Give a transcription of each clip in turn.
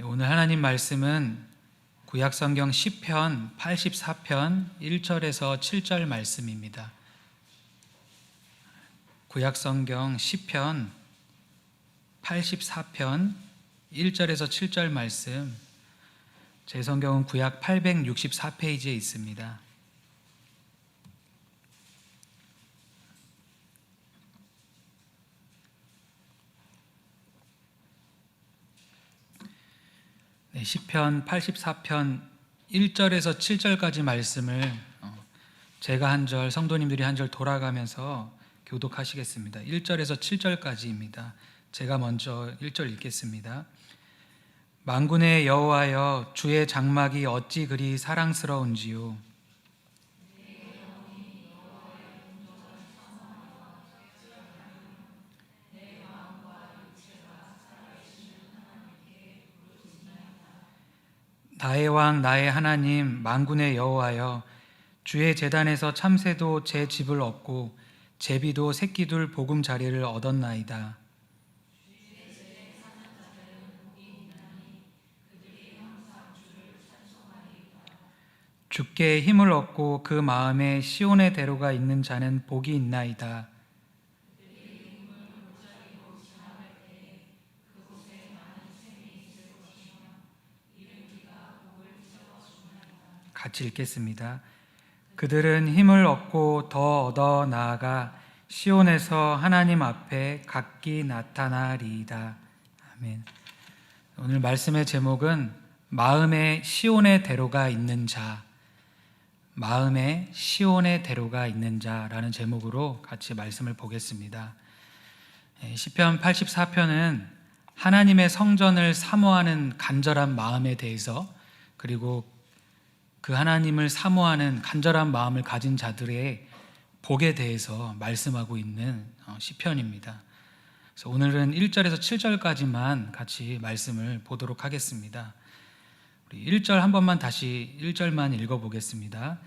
오늘 하나님 말씀은 구약성경 시편 84편 1절에서 7절 말씀입니다. 구약성경 시편 84편 1절에서 7절 말씀, 제 성경은 구약 864페이지에 있습니다. 시편 84편 1절에서 7절까지 말씀을 제가 한 절, 성도님들이 한 절 돌아가면서 교독하시겠습니다. 1절에서 7절까지입니다. 제가 먼저 1절 읽겠습니다. 만군의 여호와여, 주의 장막이 어찌 그리 사랑스러운지요. 나의 왕 나의 하나님 만군의 여호와여, 주의 제단에서 참새도 제 집을 얻고 제비도 새끼둘 보금 자리를 얻었나이다. 주께 힘을 얻고 그 마음에 시온의 대로가 있는 자는 복이 있나이다. 같이 읽겠습니다. 그들은 힘을 얻고 더 얻어 나아가 시온에서 하나님 앞에 각기 나타나리이다. 아멘. 오늘 말씀의 제목은 마음에 시온의 대로가 있는 자, 마음에 시온의 대로가 있는 자라는 제목으로 같이 말씀을 보겠습니다. 시편 84편은 하나님의 성전을 사모하는 간절한 마음에 대해서, 그리고 그 하나님을 사모하는 간절한 마음을 가진 자들의 복에 대해서 말씀하고 있는 시편입니다. 그래서 오늘은 1절에서 7절까지만 같이 말씀을 보도록 하겠습니다. 우리 1절 한 번만 다시 1절만 읽어보겠습니다.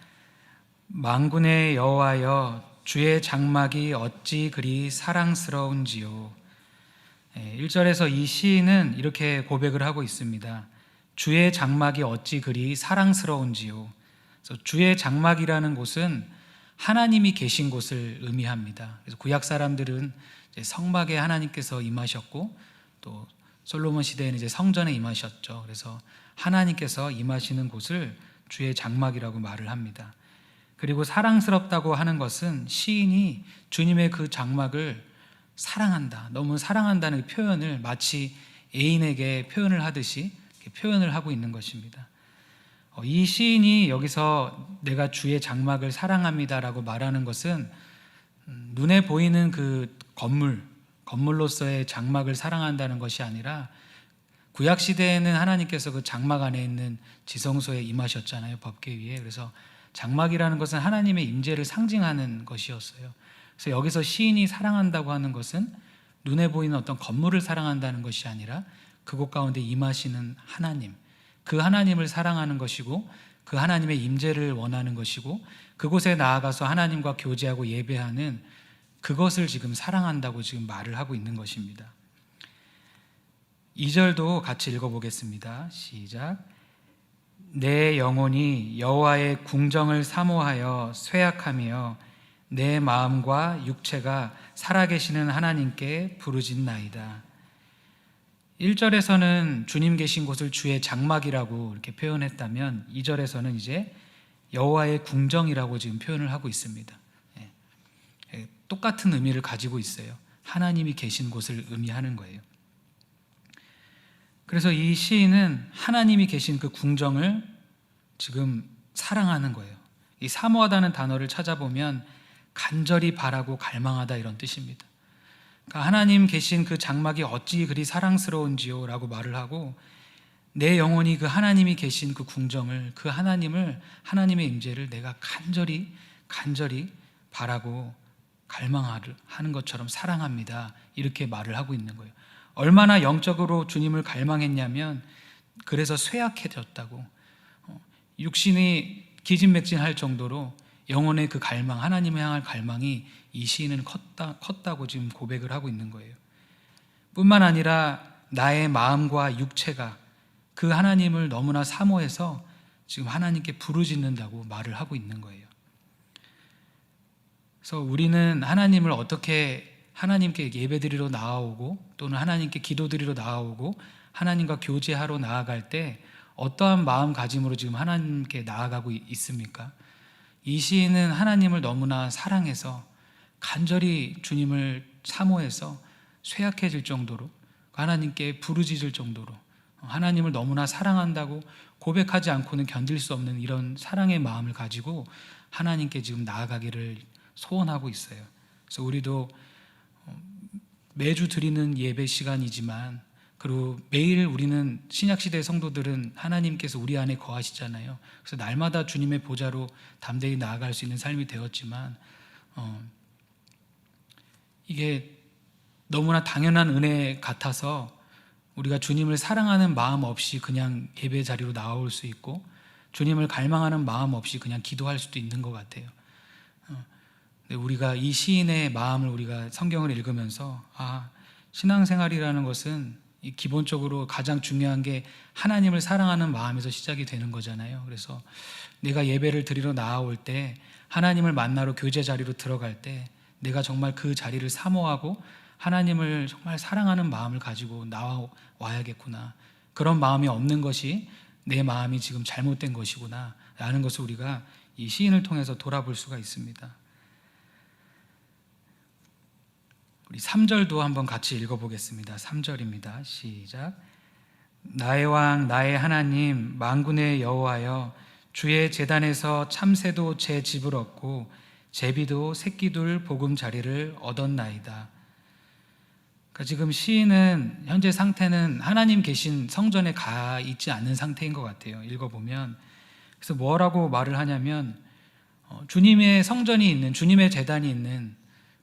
만군의 여호와여, 주의 장막이 어찌 그리 사랑스러운지요. 1절에서 이 시인은 이렇게 고백을 하고 있습니다. 주의 장막이 어찌 그리 사랑스러운지요. 그래서 주의 장막이라는 곳은 하나님이 계신 곳을 의미합니다. 그래서 구약 사람들은 이제 성막에 하나님께서 임하셨고, 또 솔로몬 시대에는 이제 성전에 임하셨죠. 그래서 하나님께서 임하시는 곳을 주의 장막이라고 말을 합니다. 그리고 사랑스럽다고 하는 것은 시인이 주님의 그 장막을 사랑한다, 너무 사랑한다는 표현을 마치 애인에게 표현을 하듯이 표현을 하고 있는 것입니다. 이 시인이 여기서 내가 주의 장막을 사랑합니다라고 말하는 것은 눈에 보이는 그 건물로서의 장막을 사랑한다는 것이 아니라, 구약 시대에는 하나님께서 그 장막 안에 있는 지성소에 임하셨잖아요, 법궤 위에. 그래서 장막이라는 것은 하나님의 임재를 상징하는 것이었어요. 그래서 여기서 시인이 사랑한다고 하는 것은 눈에 보이는 어떤 건물을 사랑한다는 것이 아니라 그곳 가운데 임하시는 하나님, 그 하나님을 사랑하는 것이고, 그 하나님의 임재를 원하는 것이고, 그곳에 나아가서 하나님과 교제하고 예배하는 그것을 지금 사랑한다고 지금 말을 하고 있는 것입니다. 2절도 같이 읽어보겠습니다. 시작. 내 영혼이 여호와의 궁정을 사모하여 쇠약하며 내 마음과 육체가 살아계시는 하나님께 부르짖나이다. 1절에서는 주님 계신 곳을 주의 장막이라고 이렇게 표현했다면, 2절에서는 이제 여호와의 궁정이라고 지금 표현을 하고 있습니다. 똑같은 의미를 가지고 있어요. 하나님이 계신 곳을 의미하는 거예요. 그래서 이 시인은 하나님이 계신 그 궁정을 지금 사랑하는 거예요. 이 사모하다는 단어를 찾아보면 간절히 바라고 갈망하다, 이런 뜻입니다. 그러니까 하나님 계신 그 장막이 어찌 그리 사랑스러운지요 라고 말을 하고, 내 영혼이 그 하나님이 계신 그 궁정을, 그 하나님을, 하나님의 임재를 내가 간절히 바라고 갈망하는 것처럼 사랑합니다, 이렇게 말을 하고 있는 거예요. 얼마나 영적으로 주님을 갈망했냐면, 그래서 쇠약해졌다고, 육신이 기진맥진할 정도로 영혼의 그 갈망, 하나님을 향할 갈망이 이 시인은 컸다고 지금 고백을 하고 있는 거예요. 뿐만 아니라 나의 마음과 육체가 그 하나님을 너무나 사모해서 지금 하나님께 부르짖는다고 말을 하고 있는 거예요. 그래서 우리는 하나님을 어떻게 하나님께 예배드리러 나아오고 또는 하나님께 기도드리러 나아오고 하나님과 교제하러 나아갈 때 어떠한 마음가짐으로 지금 하나님께 나아가고 있습니까? 이 시인은 하나님을 너무나 사랑해서 간절히 주님을 사모해서 쇠약해질 정도로 하나님께 부르짖을 정도로 하나님을 너무나 사랑한다고 고백하지 않고는 견딜 수 없는 이런 사랑의 마음을 가지고 하나님께 지금 나아가기를 소원하고 있어요. 그래서 우리도 매주 드리는 예배 시간이지만 그리고 매일 우리는 신약시대 성도들은 하나님께서 우리 안에 거하시잖아요. 그래서 날마다 주님의 보좌로 담대히 나아갈 수 있는 삶이 되었지만 이게 너무나 당연한 은혜 같아서 우리가 주님을 사랑하는 마음 없이 그냥 예배 자리로 나올 수 있고 주님을 갈망하는 마음 없이 그냥 기도할 수도 있는 것 같아요. 우리가 이 시인의 마음을 우리가 성경을 읽으면서 신앙생활이라는 것은 기본적으로 가장 중요한 게 하나님을 사랑하는 마음에서 시작이 되는 거잖아요. 그래서 내가 예배를 드리러 나아올 때 하나님을 만나러 교제 자리로 들어갈 때 내가 정말 그 자리를 사모하고 하나님을 정말 사랑하는 마음을 가지고 나와야겠구나, 그런 마음이 없는 것이 내 마음이 지금 잘못된 것이구나 라는 것을 우리가 이 시인을 통해서 돌아볼 수가 있습니다. 우리 3절도 한번 같이 읽어보겠습니다. 3절입니다. 시작. 나의 왕 나의 하나님 만군의 여호와여, 주의 제단에서 참새도 제 집을 얻고 제비도 새끼둘 복음 자리를 얻었나이다. 그러니까 지금 시인은 현재 상태는 하나님 계신 성전에 가 있지 않는 상태인 것 같아요. 읽어보면. 그래서 뭐라고 말을 하냐면 주님의 성전이 있는, 주님의 제단이 있는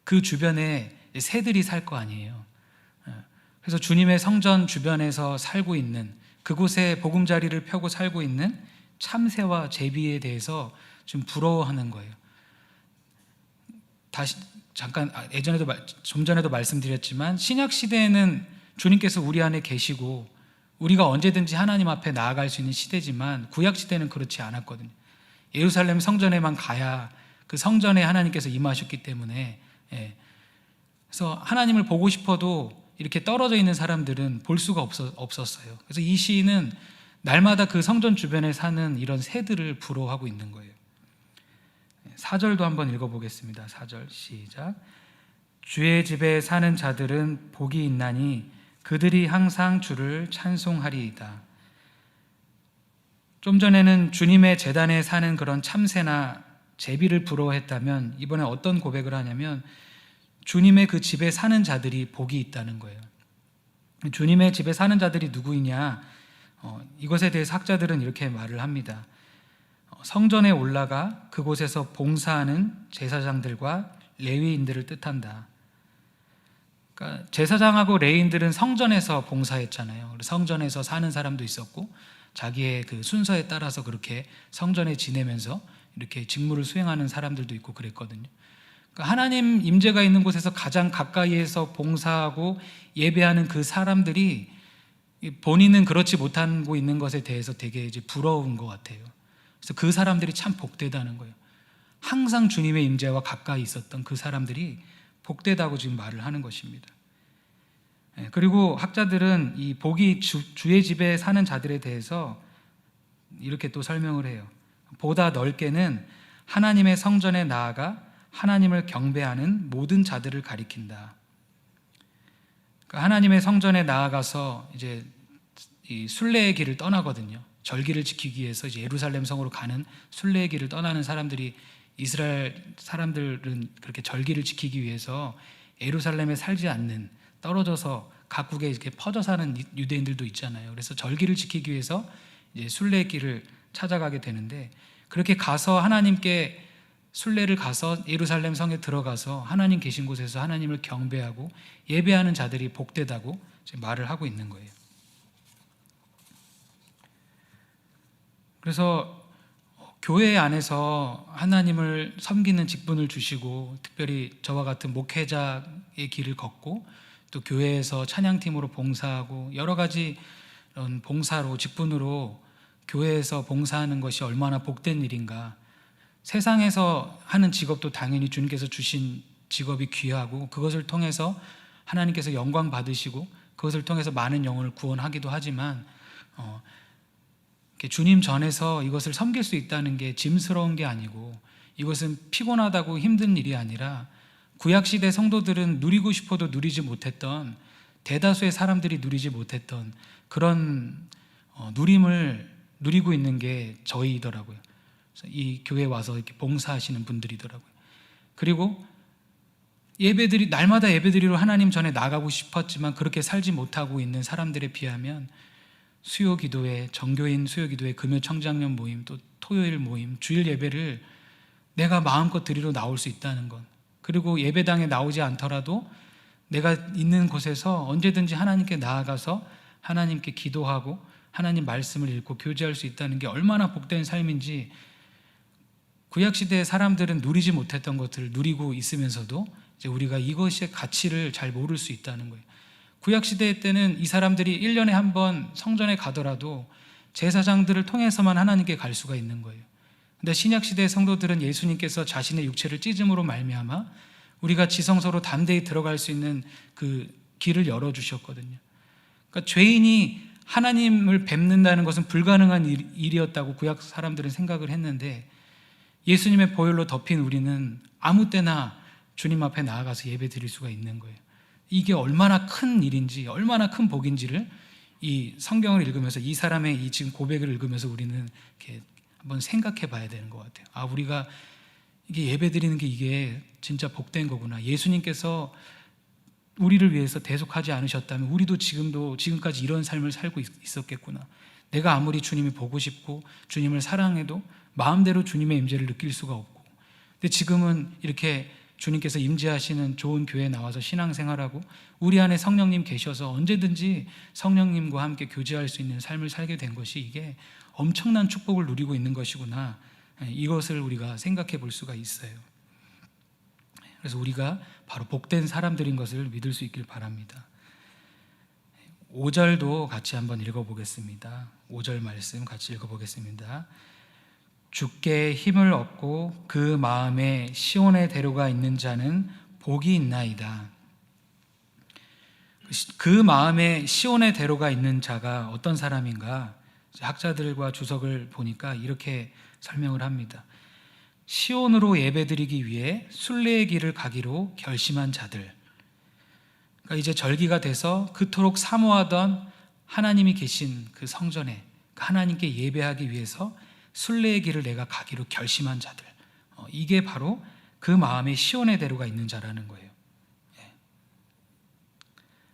그 주변에 새들이 살 거 아니에요. 그래서 주님의 성전 주변에서 살고 있는, 그곳에 보금자리를 펴고 살고 있는 참새와 제비에 대해서 좀 부러워하는 거예요. 다시 잠깐 좀 전에도 말씀드렸지만 신약 시대에는 주님께서 우리 안에 계시고 우리가 언제든지 하나님 앞에 나아갈 수 있는 시대지만 구약 시대는 그렇지 않았거든요. 예루살렘 성전에만 가야 그 성전에 하나님께서 임하셨기 때문에, 그래서 하나님을 보고 싶어도 이렇게 떨어져 있는 사람들은 볼 수가 없었어요. 그래서 이 시인은 날마다 그 성전 주변에 사는 이런 새들을 부러워하고 있는 거예요. 4절도 한번 읽어보겠습니다. 4절 시작. 주의 집에 사는 자들은 복이 있나니 그들이 항상 주를 찬송하리이다. 좀 전에는 주님의 제단에 사는 그런 참새나 제비를 부러워했다면 이번에 어떤 고백을 하냐면 주님의 그 집에 사는 자들이 복이 있다는 거예요. 주님의 집에 사는 자들이 누구이냐? 이것에 대해서 학자들은 이렇게 말을 합니다. 성전에 올라가 그곳에서 봉사하는 제사장들과 레위인들을 뜻한다. 그러니까 제사장하고 레위인들은 성전에서 봉사했잖아요. 성전에서 사는 사람도 있었고 자기의 그 순서에 따라서 그렇게 성전에 지내면서 이렇게 직무를 수행하는 사람들도 있고 그랬거든요. 그러니까 하나님 임재가 있는 곳에서 가장 가까이에서 봉사하고 예배하는 그 사람들이 본인은 그렇지 못하고 있는 것에 대해서 되게 이제 부러운 것 같아요. 그래서 그 사람들이 참 복되다는 거예요. 항상 주님의 임재와 가까이 있었던 그 사람들이 복되다고 지금 말을 하는 것입니다. 그리고 학자들은 이 복이 주의 집에 사는 자들에 대해서 이렇게 또 설명을 해요. 보다 넓게는 하나님의 성전에 나아가 하나님을 경배하는 모든 자들을 가리킨다. 그러니까 하나님의 성전에 나아가서 이제 이 순례의 길을 떠나거든요. 절기를 지키기 위해서 이제 예루살렘 성으로 가는 순례의 길을 떠나는 사람들이, 이스라엘 사람들은 그렇게 절기를 지키기 위해서 예루살렘에 살지 않는, 떨어져서 각국에 이렇게 퍼져 사는 유대인들도 있잖아요. 그래서 절기를 지키기 위해서 이제 순례의 길을 찾아가게 되는데, 그렇게 가서 하나님께 순례를 가서 예루살렘 성에 들어가서 하나님 계신 곳에서 하나님을 경배하고 예배하는 자들이 복되다고 지금 말을 하고 있는 거예요. 그래서 교회 안에서 하나님을 섬기는 직분을 주시고 특별히 저와 같은 목회자의 길을 걷고 또 교회에서 찬양팀으로 봉사하고 여러 가지 이런 봉사로, 직분으로 교회에서 봉사하는 것이 얼마나 복된 일인가. 세상에서 하는 직업도 당연히 주님께서 주신 직업이 귀하고, 그것을 통해서 하나님께서 영광 받으시고 그것을 통해서 많은 영혼을 구원하기도 하지만 주님 전에서 이것을 섬길 수 있다는 게 짐스러운 게 아니고, 이것은 피곤하다고 힘든 일이 아니라 구약시대 성도들은 누리고 싶어도 누리지 못했던, 대다수의 사람들이 누리지 못했던 그런 누림을 누리고 있는 게 저희더라고요. 이 교회에 와서 이렇게 봉사하시는 분들이더라고요. 그리고 날마다 예배드리러 하나님 전에 나가고 싶었지만 그렇게 살지 못하고 있는 사람들에 비하면 수요기도회, 정교인 수요기도회, 금요청장년 모임, 또 토요일 모임, 주일 예배를 내가 마음껏 드리러 나올 수 있다는 것, 그리고 예배당에 나오지 않더라도 내가 있는 곳에서 언제든지 하나님께 나아가서 하나님께 기도하고 하나님 말씀을 읽고 교제할 수 있다는 게 얼마나 복된 삶인지, 구약시대의 사람들은 누리지 못했던 것들을 누리고 있으면서도 이제 우리가 이것의 가치를 잘 모를 수 있다는 거예요. 구약시대 때는 이 사람들이 1년에 한 번 성전에 가더라도 제사장들을 통해서만 하나님께 갈 수가 있는 거예요. 근데 신약시대의 성도들은 예수님께서 자신의 육체를 찢음으로 말미암아 우리가 지성소로 담대히 들어갈 수 있는 그 길을 열어주셨거든요. 그러니까 죄인이 하나님을 뵙는다는 것은 불가능한 일이었다고 구약 사람들은 생각을 했는데, 예수님의 보혈로 덮인 우리는 아무 때나 주님 앞에 나아가서 예배 드릴 수가 있는 거예요. 이게 얼마나 큰 일인지, 얼마나 큰 복인지를 이 성경을 읽으면서, 이 사람의 이 지금 고백을 읽으면서 우리는 이렇게 한번 생각해 봐야 되는 것 같아요. 우리가 이게 예배 드리는 게 이게 진짜 복된 거구나. 예수님께서 우리를 위해서 대속하지 않으셨다면 우리도 지금까지 이런 삶을 살고 있었겠구나. 내가 아무리 주님이 보고 싶고 주님을 사랑해도 마음대로 주님의 임재를 느낄 수가 없고, 근데 지금은 이렇게 주님께서 임재하시는 좋은 교회에 나와서 신앙생활하고 우리 안에 성령님 계셔서 언제든지 성령님과 함께 교제할 수 있는 삶을 살게 된 것이, 이게 엄청난 축복을 누리고 있는 것이구나. 이것을 우리가 생각해 볼 수가 있어요. 그래서 우리가 바로 복된 사람들인 것을 믿을 수 있길 바랍니다. 5절도 같이 한번 읽어보겠습니다. 5절 말씀 같이 읽어보겠습니다. 주께 힘을 얻고 그 마음에 시온의 대로가 있는 자는 복이 있나이다. 그 마음에 시온의 대로가 있는 자가 어떤 사람인가? 학자들과 주석을 보니까 이렇게 설명을 합니다. 시온으로 예배드리기 위해 순례의 길을 가기로 결심한 자들, 그러니까 이제 절기가 돼서 그토록 사모하던 하나님이 계신 그 성전에 하나님께 예배하기 위해서 순례의 길을 내가 가기로 결심한 자들, 이게 바로 그 마음에 시온의 대로가 있는 자라는 거예요.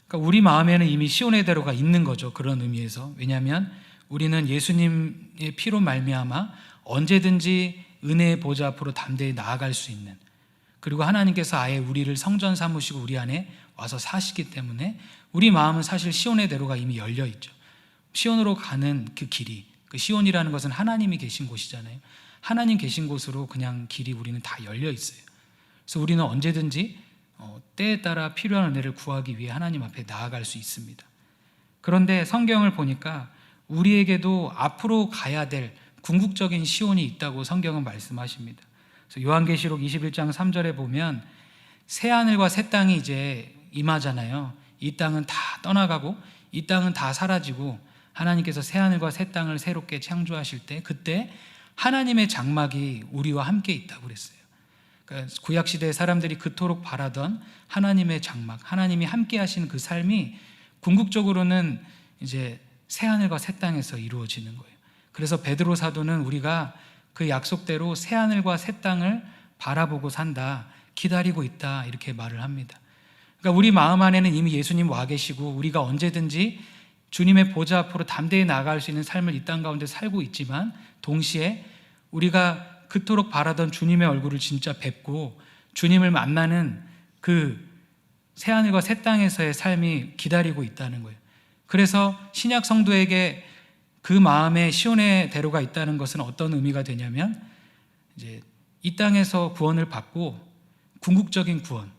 그러니까 우리 마음에는 이미 시온의 대로가 있는 거죠. 그런 의미에서. 왜냐하면 우리는 예수님의 피로 말미암아 언제든지 은혜의 보좌 앞으로 담대히 나아갈 수 있는, 그리고 하나님께서 아예 우리를 성전 삼으시고 우리 안에 와서 사시기 때문에 우리 마음은 사실 시온의 대로가 이미 열려 있죠. 시온으로 가는 그 길이, 그 시온이라는 것은 하나님이 계신 곳이잖아요. 하나님 계신 곳으로 그냥 길이 우리는 다 열려 있어요. 그래서 우리는 언제든지 때에 따라 필요한 은혜를 구하기 위해 하나님 앞에 나아갈 수 있습니다. 그런데 성경을 보니까 우리에게도 앞으로 가야 될 궁극적인 시온이 있다고 성경은 말씀하십니다. 그래서 요한계시록 21장 3절에 보면 새 하늘과 새 땅이 이제 임하잖아요. 이 땅은 다 떠나가고 이 땅은 다 사라지고 하나님께서 새 하늘과 새 땅을 새롭게 창조하실 때, 그때 하나님의 장막이 우리와 함께 있다고 그랬어요. 그러니까 구약시대의 사람들이 그토록 바라던 하나님의 장막, 하나님이 함께 하시는 그 삶이 궁극적으로는 이제 새 하늘과 새 땅에서 이루어지는 거예요. 그래서 베드로 사도는 우리가 그 약속대로 새 하늘과 새 땅을 바라보고 산다, 기다리고 있다, 이렇게 말을 합니다. 그러니까 우리 마음 안에는 이미 예수님 와 계시고 우리가 언제든지 주님의 보좌 앞으로 담대히 나아갈 수 있는 삶을 이 땅 가운데 살고 있지만, 동시에 우리가 그토록 바라던 주님의 얼굴을 진짜 뵙고 주님을 만나는 그 새하늘과 새 땅에서의 삶이 기다리고 있다는 거예요. 그래서 신약 성도에게 그 마음에 시온의 대로가 있다는 것은 어떤 의미가 되냐면, 이제 이 땅에서 구원을 받고 궁극적인 구원,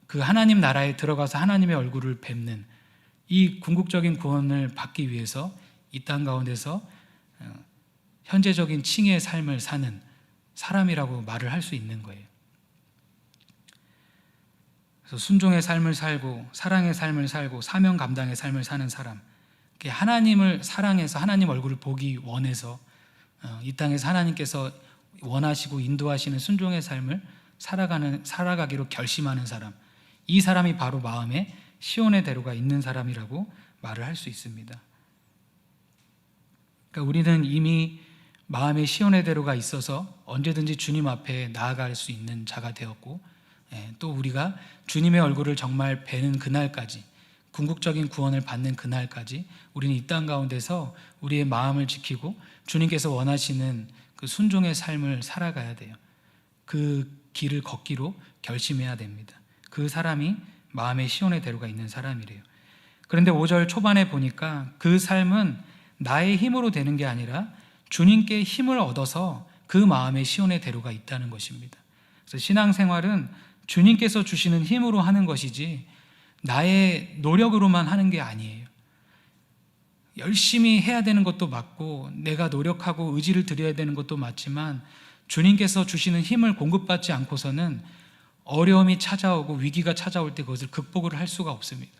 그 하나님 나라에 들어가서 하나님의 얼굴을 뵙는 이 궁극적인 구원을 받기 위해서 이 땅 가운데서 현재적인 칭의의 삶을 사는 사람이라고 말을 할 수 있는 거예요. 그래서 순종의 삶을 살고 사랑의 삶을 살고 사명 감당의 삶을 사는 사람, 하나님을 사랑해서 하나님 얼굴을 보기 원해서 이 땅에서 하나님께서 원하시고 인도하시는 순종의 삶을 살아가기로 결심하는 사람, 이 사람이 바로 마음에 시온의 대로가 있는 사람이라고 말을 할 수 있습니다. 그러니까 우리는 이미 마음에 시온의 대로가 있어서 언제든지 주님 앞에 나아갈 수 있는 자가 되었고, 또 우리가 주님의 얼굴을 정말 뵈는 그날까지, 궁극적인 구원을 받는 그날까지 우리는 이 땅 가운데서 우리의 마음을 지키고 주님께서 원하시는 그 순종의 삶을 살아가야 돼요. 그 길을 걷기로 결심해야 됩니다. 그 사람이 마음의 시온의 대로가 있는 사람이래요. 그런데 5절 초반에 보니까 그 삶은 나의 힘으로 되는 게 아니라 주님께 힘을 얻어서 그 마음의 시온의 대로가 있다는 것입니다. 그래서 신앙생활은 주님께서 주시는 힘으로 하는 것이지 나의 노력으로만 하는 게 아니에요. 열심히 해야 되는 것도 맞고 내가 노력하고 의지를 들여야 되는 것도 맞지만 주님께서 주시는 힘을 공급받지 않고서는 어려움이 찾아오고 위기가 찾아올 때 그것을 극복을 할 수가 없습니다.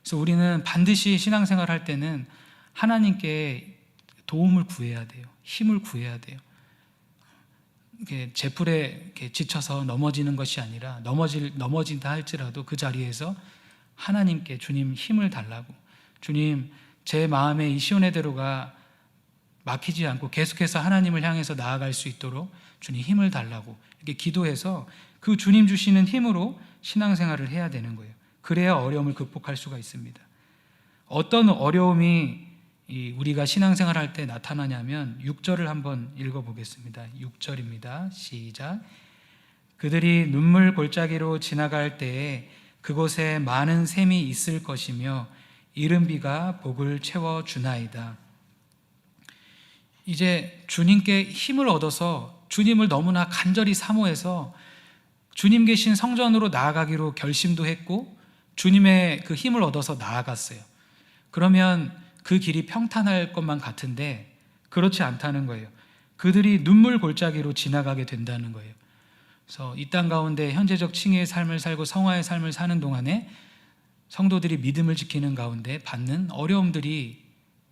그래서 우리는 반드시 신앙생활 할 때는 하나님께 도움을 구해야 돼요. 힘을 구해야 돼요. 제풀에 지쳐서 넘어지는 것이 아니라 넘어진다 할지라도 그 자리에서 하나님께 주님 힘을 달라고, 주님 제 마음에 이 시온의 대로가 막히지 않고 계속해서 하나님을 향해서 나아갈 수 있도록 주님 힘을 달라고 이렇게 기도해서 그 주님 주시는 힘으로 신앙생활을 해야 되는 거예요. 그래야 어려움을 극복할 수가 있습니다. 어떤 어려움이 우리가 신앙생활 할 때 나타나냐면 6절을 한번 읽어보겠습니다. 6절입니다. 시작. 그들이 눈물 골짜기로 지나갈 때에 그곳에 많은 샘이 있을 것이며 이른 비가 복을 채워주나이다. 이제 주님께 힘을 얻어서 주님을 너무나 간절히 사모해서 주님 계신 성전으로 나아가기로 결심도 했고 주님의 그 힘을 얻어서 나아갔어요. 그러면 그 길이 평탄할 것만 같은데 그렇지 않다는 거예요. 그들이 눈물 골짜기로 지나가게 된다는 거예요. 그래서 이 땅 가운데 현재적 칭의의 삶을 살고 성화의 삶을 사는 동안에 성도들이 믿음을 지키는 가운데 받는 어려움들이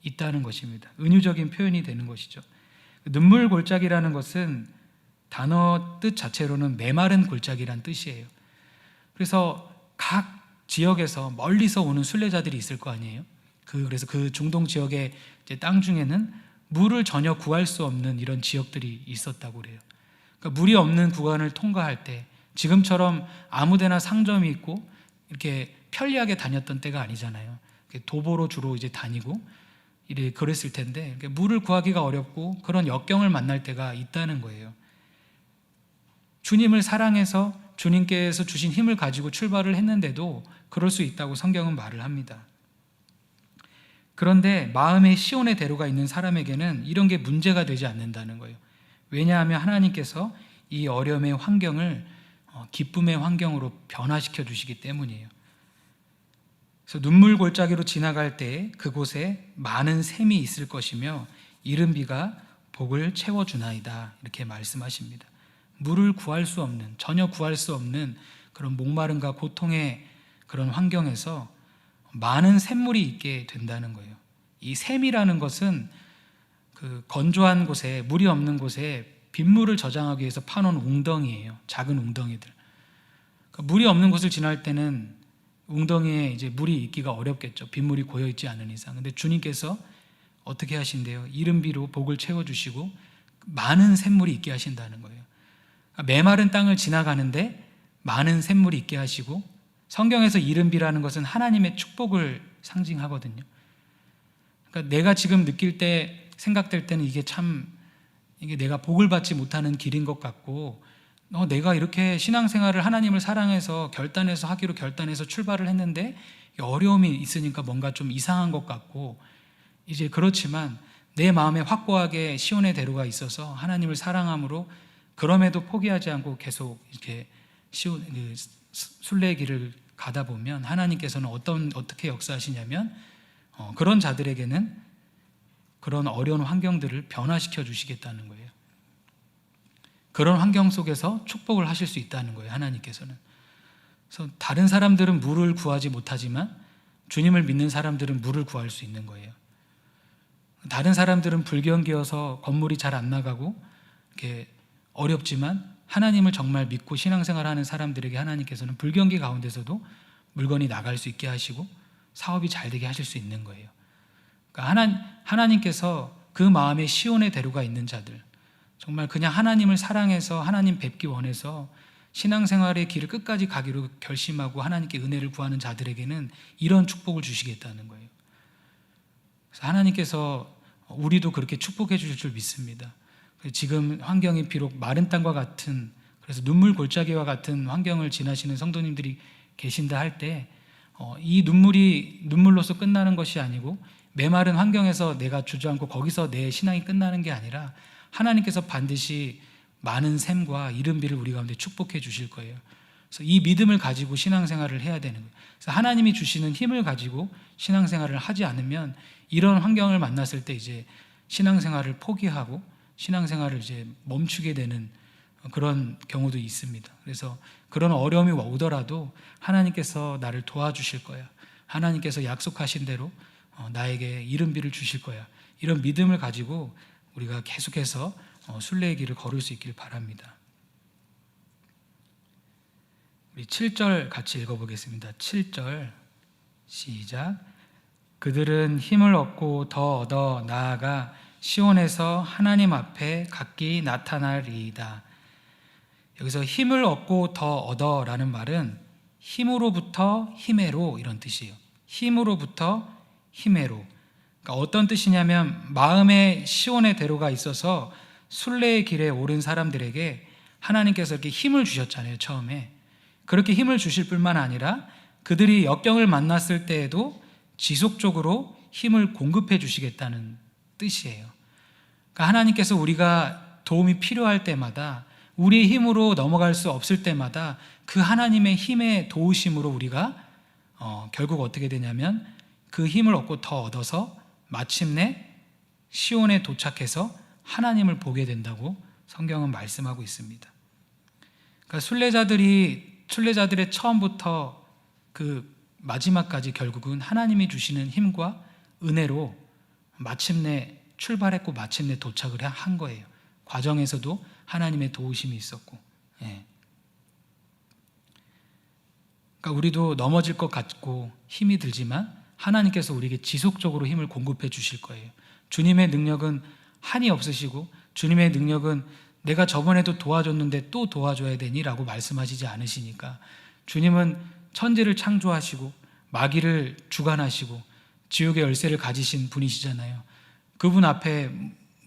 있다는 것입니다. 은유적인 표현이 되는 것이죠. 눈물 골짜기라는 것은 단어 뜻 자체로는 메마른 골짜기란 뜻이에요. 그래서 각 지역에서 멀리서 오는 순례자들이 있을 거 아니에요. 그래서 그 중동 지역의 땅 중에는 물을 전혀 구할 수 없는 이런 지역들이 있었다고 그래요. 그러니까 물이 없는 구간을 통과할 때 지금처럼 아무데나 상점이 있고 이렇게 편리하게 다녔던 때가 아니잖아요. 도보로 주로 이제 다니고 이래 그랬을 텐데 물을 구하기가 어렵고 그런 역경을 만날 때가 있다는 거예요. 주님을 사랑해서 주님께서 주신 힘을 가지고 출발을 했는데도 그럴 수 있다고 성경은 말을 합니다. 그런데 마음에 시온의 대로가 있는 사람에게는 이런 게 문제가 되지 않는다는 거예요. 왜냐하면 하나님께서 이 어려움의 환경을 기쁨의 환경으로 변화시켜 주시기 때문이에요. 그래서 눈물 골짜기로 지나갈 때 그곳에 많은 샘이 있을 것이며 이른 비가 복을 채워주나이다, 이렇게 말씀하십니다. 물을 구할 수 없는, 전혀 구할 수 없는 그런 목마름과 고통의 그런 환경에서 많은 샘물이 있게 된다는 거예요. 이 샘이라는 것은 그 건조한 곳에, 물이 없는 곳에 빗물을 저장하기 위해서 파놓은 웅덩이예요. 작은 웅덩이들. 그러니까 물이 없는 곳을 지날 때는 웅덩이에 이제 물이 있기가 어렵겠죠. 빗물이 고여 있지 않은 이상. 근데 주님께서 어떻게 하신대요? 이른 비로 복을 채워주시고 많은 샘물이 있게 하신다는 거예요. 그러니까 메마른 땅을 지나가는데 많은 샘물이 있게 하시고, 성경에서 이른 비라는 것은 하나님의 축복을 상징하거든요. 그러니까 내가 지금 느낄 때, 생각될 때는 이게 내가 복을 받지 못하는 길인 것 같고, 내가 이렇게 신앙생활을 하나님을 사랑해서 하기로 결단해서 출발을 했는데 어려움이 있으니까 뭔가 좀 이상한 것 같고, 이제 그렇지만 내 마음에 확고하게 시온의 대로가 있어서 하나님을 사랑함으로 그럼에도 포기하지 않고 계속 이렇게 순례의 길을 가다 보면 하나님께서는 어떻게 역사하시냐면 그런 자들에게는 그런 어려운 환경들을 변화시켜 주시겠다는 거예요. 그런 환경 속에서 축복을 하실 수 있다는 거예요, 하나님께서는. 그래서 다른 사람들은 물을 구하지 못하지만 주님을 믿는 사람들은 물을 구할 수 있는 거예요. 다른 사람들은 불경기여서 건물이 잘 안 나가고 이렇게 어렵지만 하나님을 정말 믿고 신앙생활하는 사람들에게 하나님께서는 불경기 가운데서도 물건이 나갈 수 있게 하시고 사업이 잘 되게 하실 수 있는 거예요. 그러니까 하나님께서 그 마음에 시온의 대로가 있는 자들, 정말 그냥 하나님을 사랑해서 하나님 뵙기 원해서 신앙생활의 길을 끝까지 가기로 결심하고 하나님께 은혜를 구하는 자들에게는 이런 축복을 주시겠다는 거예요. 그래서 하나님께서 우리도 그렇게 축복해 주실 줄 믿습니다. 지금 환경이 비록 마른 땅과 같은, 그래서 눈물 골짜기와 같은 환경을 지나시는 성도님들이 계신다 할 때 이 눈물이 눈물로서 끝나는 것이 아니고 메마른 환경에서 내가 주저앉고 거기서 내 신앙이 끝나는 게 아니라 하나님께서 반드시 많은 샘과 이른 비를 우리 가운데 축복해 주실 거예요. 그래서 이 믿음을 가지고 신앙생활을 해야 되는 거예요. 그래서 하나님이 주시는 힘을 가지고 신앙생활을 하지 않으면 이런 환경을 만났을 때 이제 신앙생활을 포기하고 신앙생활을 이제 멈추게 되는 그런 경우도 있습니다. 그래서 그런 어려움이 오더라도 하나님께서 나를 도와주실 거야. 하나님께서 약속하신 대로 나에게 이른 비를 주실 거야. 이런 믿음을 가지고 우리가 계속해서 순례의 길을 걸을 수 있길 바랍니다. 우리 7절 같이 읽어보겠습니다. 7절 시작. 그들은 힘을 얻고 더 얻어 나아가 시온에서 하나님 앞에 각기 나타나리이다. 여기서 힘을 얻고 더 얻어라는 말은 힘으로부터 힘에로 이런 뜻이에요. 힘으로부터 힘에로. 그러니까 어떤 뜻이냐면 마음에 시온의 대로가 있어서 순례의 길에 오른 사람들에게 하나님께서 이렇게 힘을 주셨잖아요, 처음에. 그렇게 힘을 주실 뿐만 아니라 그들이 역경을 만났을 때에도 지속적으로 힘을 공급해 주시겠다는 뜻이에요. 그러니까 하나님께서 우리가 도움이 필요할 때마다, 우리의 힘으로 넘어갈 수 없을 때마다 그 하나님의 힘의 도우심으로 우리가 결국 어떻게 되냐면 그 힘을 얻고 더 얻어서 마침내 시온에 도착해서 하나님을 보게 된다고 성경은 말씀하고 있습니다. 그러니까 순례자들의 처음부터 그 마지막까지 결국은 하나님이 주시는 힘과 은혜로 마침내 출발했고 마침내 도착을 한 거예요. 과정에서도 하나님의 도우심이 있었고. 그러니까 우리도 넘어질 것 같고 힘이 들지만 하나님께서 우리에게 지속적으로 힘을 공급해 주실 거예요. 주님의 능력은 한이 없으시고 주님의 능력은 내가 저번에도 도와줬는데 또 도와줘야 되니? 라고 말씀하시지 않으시니까 주님은 천지를 창조하시고 마귀를 주관하시고 지옥의 열쇠를 가지신 분이시잖아요. 그분 앞에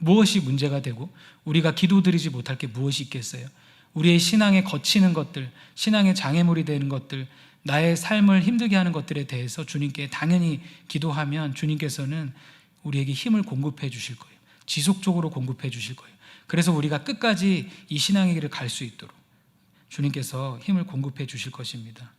무엇이 문제가 되고 우리가 기도드리지 못할 게 무엇이 있겠어요? 우리의 신앙에 거치는 것들, 신앙의 장애물이 되는 것들, 나의 삶을 힘들게 하는 것들에 대해서 주님께 당연히 기도하면 주님께서는 우리에게 힘을 공급해 주실 거예요. 지속적으로 공급해 주실 거예요. 그래서 우리가 끝까지 이 신앙의 길을 갈 수 있도록 주님께서 힘을 공급해 주실 것입니다.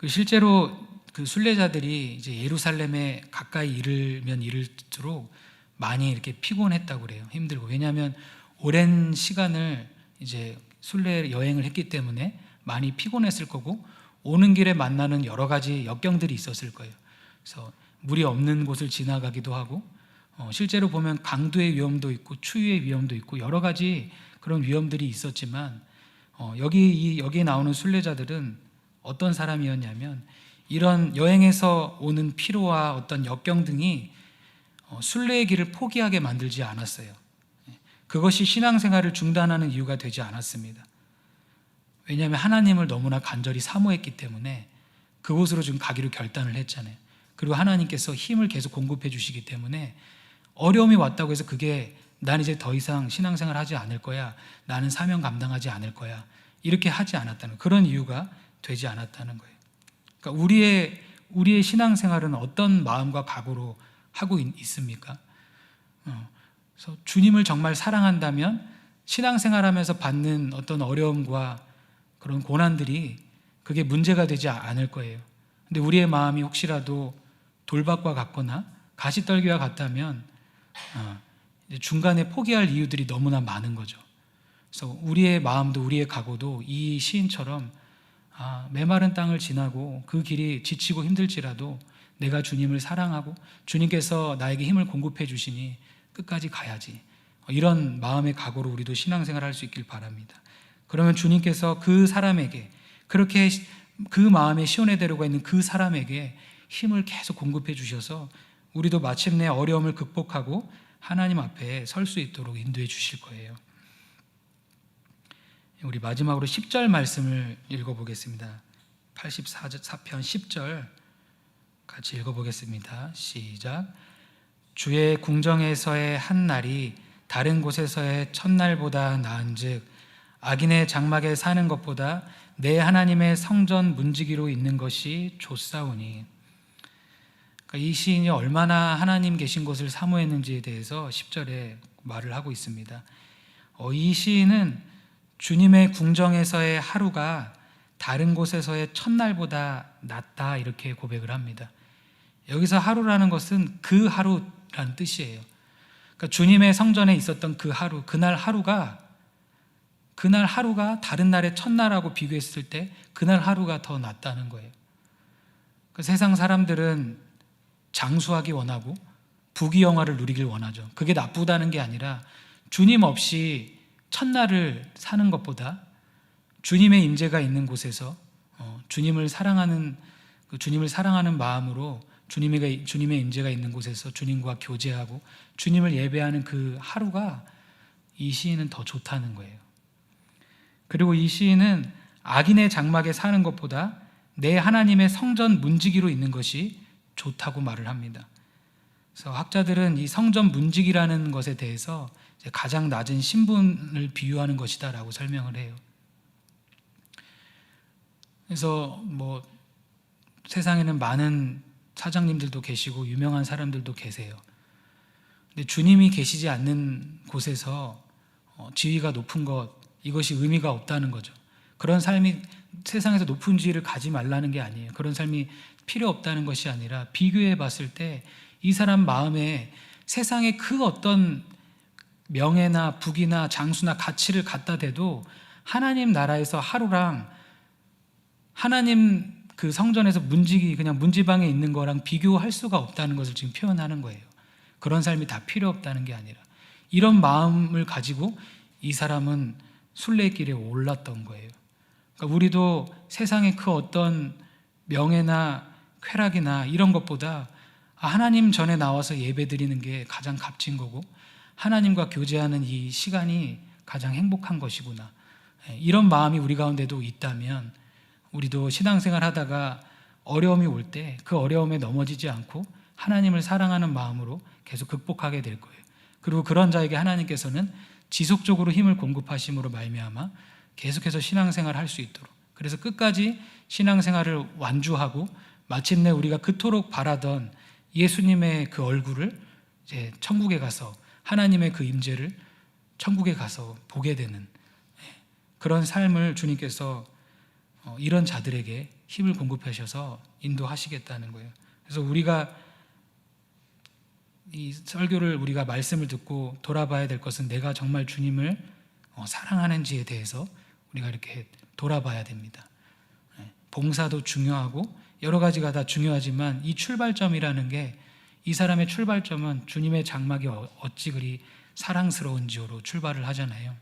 실제로 그 순례자들이 이제 예루살렘에 가까이 이르면 이를수록 많이 이렇게 피곤했다고 그래요. 힘들고. 왜냐하면 오랜 시간을 이제 순례 여행을 했기 때문에 많이 피곤했을 거고 오는 길에 만나는 여러 가지 역경들이 있었을 거예요. 그래서 물이 없는 곳을 지나가기도 하고 실제로 보면 강도의 위험도 있고 추위의 위험도 있고 여러 가지 그런 위험들이 있었지만 여기에 나오는 순례자들은 어떤 사람이었냐면 이런 여행에서 오는 피로와 어떤 역경 등이 순례의 길을 포기하게 만들지 않았어요. 그것이 신앙생활을 중단하는 이유가 되지 않았습니다. 왜냐하면 하나님을 너무나 간절히 사모했기 때문에 그곳으로 좀 가기로 결단을 했잖아요. 그리고 하나님께서 힘을 계속 공급해 주시기 때문에 어려움이 왔다고 해서 그게 난 이제 더 이상 신앙생활 하지 않을 거야, 나는 사명 감당하지 않을 거야, 이렇게 하지 않았다는, 그런 이유가 되지 않았다는 거예요. 그러니까 우리의 신앙생활은 어떤 마음과 각오로 하고 있습니까? 그래서 주님을 정말 사랑한다면 신앙생활하면서 받는 어떤 어려움과 그런 고난들이 그게 문제가 되지 않을 거예요. 근데 우리의 마음이 혹시라도 돌박과 같거나 가시떨기와 같다면 이제 중간에 포기할 이유들이 너무나 많은 거죠. 그래서 우리의 마음도 우리의 각오도 이 시인처럼 메마른 땅을 지나고 그 길이 지치고 힘들지라도 내가 주님을 사랑하고 주님께서 나에게 힘을 공급해 주시니 끝까지 가야지, 이런 마음의 각오로 우리도 신앙생활을 할 수 있길 바랍니다. 그러면 주님께서 그 사람에게, 그렇게 그 마음에 시온에 데려가 있는 그 사람에게 힘을 계속 공급해 주셔서 우리도 마침내 어려움을 극복하고 하나님 앞에 설 수 있도록 인도해 주실 거예요. 우리 마지막으로 10절 말씀을 읽어보겠습니다. 84편 10절 같이 읽어보겠습니다. 시작. 주의 궁정에서의 한 날이 다른 곳에서의 첫날보다 나은즉 악인의 장막에 사는 것보다 내 하나님의 성전 문지기로 있는 것이 좋사오니. 그러니까 이 시인이 얼마나 하나님 계신 곳을 사모했는지에 대해서 10절에 말을 하고 있습니다. 이 시인은 주님의 궁정에서의 하루가 다른 곳에서의 첫날보다 낫다, 이렇게 고백을 합니다. 여기서 하루라는 것은 그 하루라는 뜻이에요. 그러니까 주님의 성전에 있었던 그 하루, 그날 하루가 다른 날의 첫날하고 비교했을 때 그날 하루가 더 낫다는 거예요. 그 세상 사람들은 장수하기 원하고 부귀영화를 누리길 원하죠. 그게 나쁘다는 게 아니라 주님 없이 첫날을 사는 것보다 주님의 임재가 있는 곳에서 주님을 사랑하는 마음으로 주님의 임재가 있는 곳에서 주님과 교제하고 주님을 예배하는 그 하루가 이 시인은 더 좋다는 거예요. 그리고 이 시인은 악인의 장막에 사는 것보다 내 하나님의 성전 문지기로 있는 것이 좋다고 말을 합니다. 그래서 학자들은 이 성전 문지기라는 것에 대해서 가장 낮은 신분을 비유하는 것이다 라고 설명을 해요. 그래서 세상에는 많은 사장님들도 계시고 유명한 사람들도 계세요. 근데 주님이 계시지 않는 곳에서 지위가 높은 것, 이것이 의미가 없다는 거죠. 그런 삶이 세상에서 높은 지위를 가지 말라는 게 아니에요. 그런 삶이 필요 없다는 것이 아니라 비교해 봤을 때 이 사람 마음에 세상의 그 어떤 명예나 부귀나 장수나 가치를 갖다 대도 하나님 나라에서 하루랑 하나님 그 성전에서 그냥 문지방에 있는 거랑 비교할 수가 없다는 것을 지금 표현하는 거예요. 그런 삶이 다 필요 없다는 게 아니라 이런 마음을 가지고 이 사람은 순례길에 올랐던 거예요. 그러니까 우리도 세상의 그 어떤 명예나 쾌락이나 이런 것보다 하나님 전에 나와서 예배 드리는 게 가장 값진 거고 하나님과 교제하는 이 시간이 가장 행복한 것이구나, 이런 마음이 우리 가운데도 있다면 우리도 신앙생활 하다가 어려움이 올 때 그 어려움에 넘어지지 않고 하나님을 사랑하는 마음으로 계속 극복하게 될 거예요. 그리고 그런 자에게 하나님께서는 지속적으로 힘을 공급하심으로 말미암아 계속해서 신앙생활을 할 수 있도록, 그래서 끝까지 신앙생활을 완주하고 마침내 우리가 그토록 바라던 예수님의 그 얼굴을 이제 천국에 가서 하나님의 그 임재를 천국에 가서 보게 되는 그런 삶을 주님께서 이런 자들에게 힘을 공급하셔서 인도하시겠다는 거예요. 그래서 우리가 이 설교를 우리가 말씀을 듣고 돌아봐야 될 것은 내가 정말 주님을 사랑하는지에 대해서 우리가 이렇게 돌아봐야 됩니다. 봉사도 중요하고 여러 가지가 다 중요하지만 이 출발점이라는 게, 이 사람의 출발점은 주님의 장막이 어찌 그리 사랑스러운지로 출발을 하잖아요.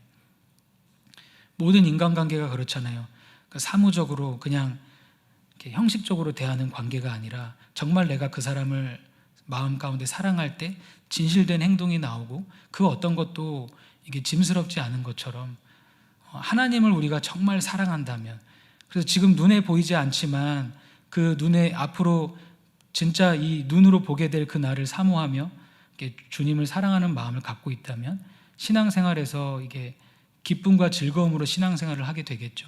모든 인간관계가 그렇잖아요. 그러니까 사무적으로 그냥 이렇게 형식적으로 대하는 관계가 아니라 정말 내가 그 사람을 마음 가운데 사랑할 때 진실된 행동이 나오고 그 어떤 것도 이게 짐스럽지 않은 것처럼 하나님을 우리가 정말 사랑한다면, 그래서 지금 눈에 보이지 않지만 그 눈에 앞으로 진짜 이 눈으로 보게 될 그 날을 사모하며 주님을 사랑하는 마음을 갖고 있다면 신앙생활에서 이게 기쁨과 즐거움으로 신앙생활을 하게 되겠죠.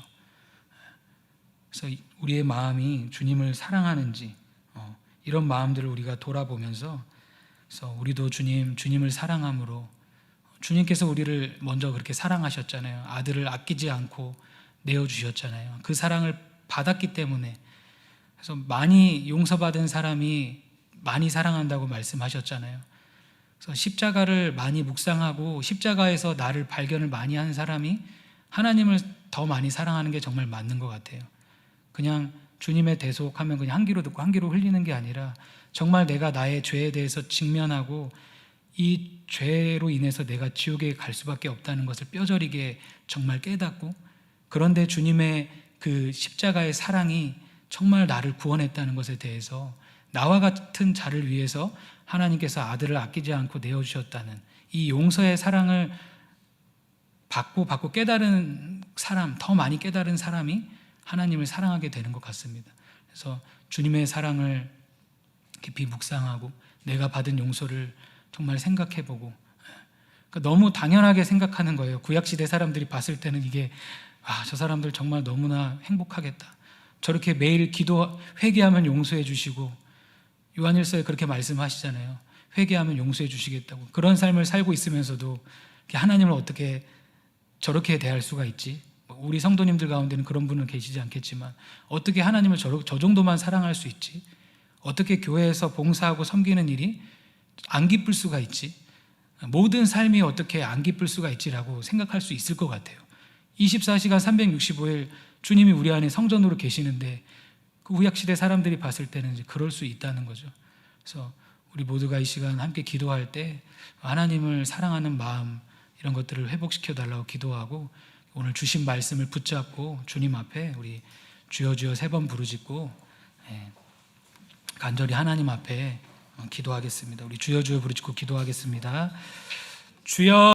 그래서 우리의 마음이 주님을 사랑하는지 이런 마음들을 우리가 돌아보면서, 그래서 우리도 주님을 사랑함으로, 주님께서 우리를 먼저 그렇게 사랑하셨잖아요. 아들을 아끼지 않고 내어주셨잖아요. 그 사랑을 받았기 때문에, 그래서 많이 용서받은 사람이 많이 사랑한다고 말씀하셨잖아요. 그래서 십자가를 많이 묵상하고 십자가에서 나를 발견을 많이 한 사람이 하나님을 더 많이 사랑하는 게 정말 맞는 것 같아요. 그냥 주님의 대속하면 그냥 한 귀로 듣고 한 귀로 흘리는 게 아니라 정말 내가 나의 죄에 대해서 직면하고 이 죄로 인해서 내가 지옥에 갈 수밖에 없다는 것을 뼈저리게 정말 깨닫고, 그런데 주님의 그 십자가의 사랑이 정말 나를 구원했다는 것에 대해서 나와 같은 자를 위해서 하나님께서 아들을 아끼지 않고 내어주셨다는 이 용서의 사랑을 받고 깨달은 사람, 더 많이 깨달은 사람이 하나님을 사랑하게 되는 것 같습니다. 그래서 주님의 사랑을 깊이 묵상하고 내가 받은 용서를 정말 생각해보고, 그러니까 너무 당연하게 생각하는 거예요. 구약시대 사람들이 봤을 때는 이게 저 사람들 정말 너무나 행복하겠다. 저렇게 매일 회개하면 용서해 주시고, 요한일서에 그렇게 말씀하시잖아요. 회개하면 용서해 주시겠다고. 그런 삶을 살고 있으면서도 하나님을 어떻게 저렇게 대할 수가 있지? 우리 성도님들 가운데는 그런 분은 계시지 않겠지만 어떻게 하나님을 저 정도만 사랑할 수 있지? 어떻게 교회에서 봉사하고 섬기는 일이 안 기쁠 수가 있지? 모든 삶이 어떻게 안 기쁠 수가 있지라고 생각할 수 있을 것 같아요. 24시간 365일 주님이 우리 안에 성전으로 계시는데 그 구약시대 사람들이 봤을 때는 이제 그럴 수 있다는 거죠. 그래서 우리 모두가 이 시간 함께 기도할 때 하나님을 사랑하는 마음, 이런 것들을 회복시켜 달라고 기도하고, 오늘 주신 말씀을 붙잡고 주님 앞에 우리 주여 주여 3번 부르짖고 간절히 하나님 앞에 기도하겠습니다. 우리 주여 주여 부르짖고 기도하겠습니다. 주여